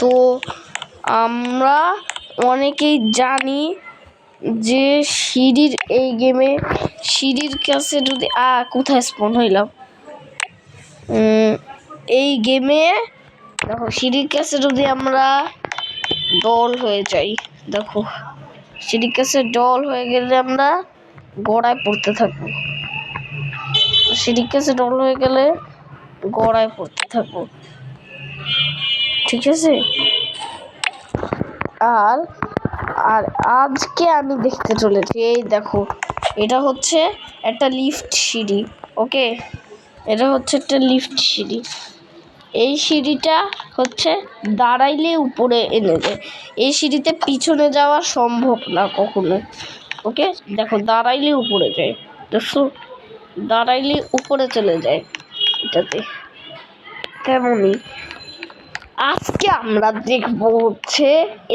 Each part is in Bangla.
তো আমরা অনেকেই জানি যে সিঁড়ির এই গেমে সিঁড়ির কাছে যদি কোথায় স্পন হইলাম এই গেমে দেখো সিঁড়ির কাছে যদি আমরা ডল হয়ে যাই, দেখো সিঁড়ির কাছে ডল হয়ে গেলে আমরা গড়ায় পড়তে থাকবো। সিঁড়ির কাছে ডল হয়ে গেলে গড়ায় পড়তে থাকবো, ঠিক আছে? আর আর আজকে আমি দেখতে চলেছি, এই দেখো এটা হচ্ছে একটা লিফট সিঁড়ি। ওকে, এটা হচ্ছে একটা লিফট সিঁড়ি। এই সিঁড়িটা হচ্ছে দাঁড়াইলে উপরে এনে দেয়। এই সিঁড়িতে পিছনে যাওয়া সম্ভব না কখনো। ওকে, দেখো দাঁড়াইলে উপরে যায়, দেখো দাঁড়াইলে উপরে চলে যায় এটাতে। তেমনই আজকে আমরা দেখবো হচ্ছে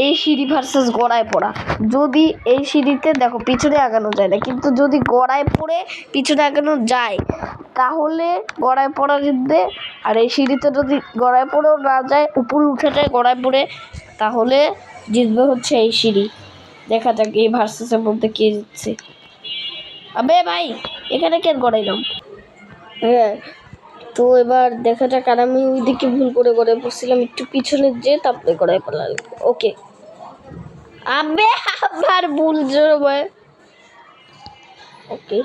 এই সিঁড়ি ভার্সেস গড়ায় পড়া। যদি এই সিঁড়িতে দেখো পিছনে আগানো যায় না, কিন্তু যদি গড়ায় পড়ে পিছনে আগানো যায় তাহলে গড়ায় পড়া জিতবে। আর এই সিঁড়িতে যদি গড়ায় পড়েও না যায়, উপরে উঠে যায় গড়ায় পড়ে, তাহলে জিতবে হচ্ছে এই সিঁড়ি। দেখা যাক এই ভার্সেসের মধ্যে কে জিতছে। আবে ভাই, এখানে কেন গড়াইলাম? হ্যাঁ, তো এবার দেখা যাক। আর আমি ওইদিকে ভুল করে গড়াই পড়ছিলাম, একটু পিছনে যে তারপরে গড়াই পড়লাম। ওকে, আবে আবার ভুল জড়ায়। ওকে,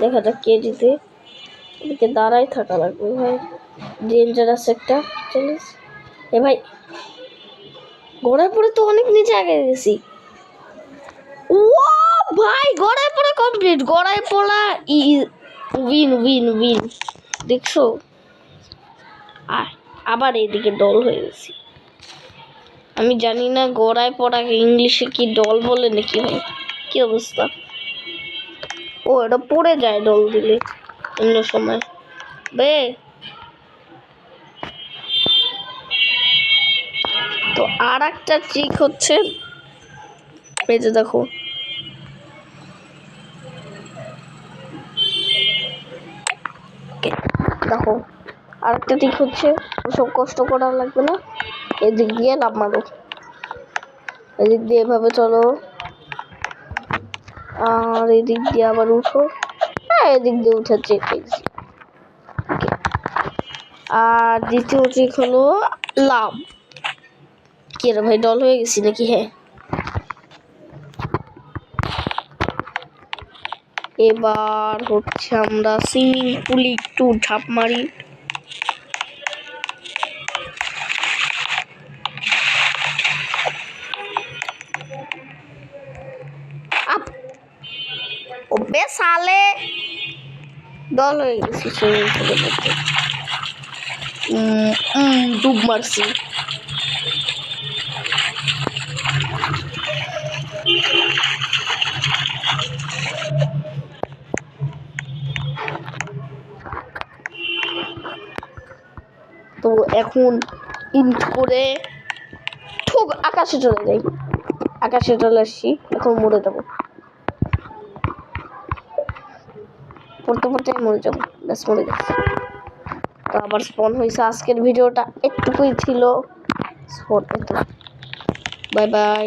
দেখা যাক কে জিতে। এদিকে দাঁড়াই থাকা লাগবে ভাই, ডেঞ্জারাস একটা চ্যালেঞ্জ। এ ভাই, গড়াই পড়ে তো অনেক নিচে আগে গেছি। ও ভাই, গড়াই পড়া কমপ্লিট। গড়াই পড়া উইন উইন উইন, দেখছো? আবার এইদিকে ডল হয়ে গেছি। আমি জানি না গড়ায় পড়াকে ইংলিশে কি ডল বলে নাকি ভাই, কি অবস্থা? ও, এটা পড়ে যায় ডল দিলে অন্য সময়। বে তো আর একটা ট্রিক হচ্ছে, এই যে দেখো দেখো আর একটা ট্রিক হচ্ছে, ওসব কষ্ট করা লাগবে না। এদিক দিয়ে লাফ মারো, এদিক দিয়ে এভাবে চলো, আর এদিক দিয়ে আবার উঠো। হ্যাঁ, এদিক দিয়ে উঠে চেক পেয়েছি। আর দ্বিতীয় ট্রিক হলো লাভ। কি রে ভাই, ডল হয়ে গেছি নাকি? হ্যাঁ, এবার হচ্ছে আমরা সুইমিং পুলে একটু ঝাঁপ মারি। ওবে সালে, ডল হয়ে গেছি সুইমিং পুলের মধ্যে। ডুব মারছি। তো এখন ইন্ট করে ঠুক আকাশে চলে যাই। আকাশে চলে আসছি, এখন মরে যাবো। পড়তে পড়তে মরে যাবো, ব্যাস মরে গেছি। তো আবার স্পন হয়েছে। আজকের ভিডিওটা একটুকুই ছিল। Bye bye.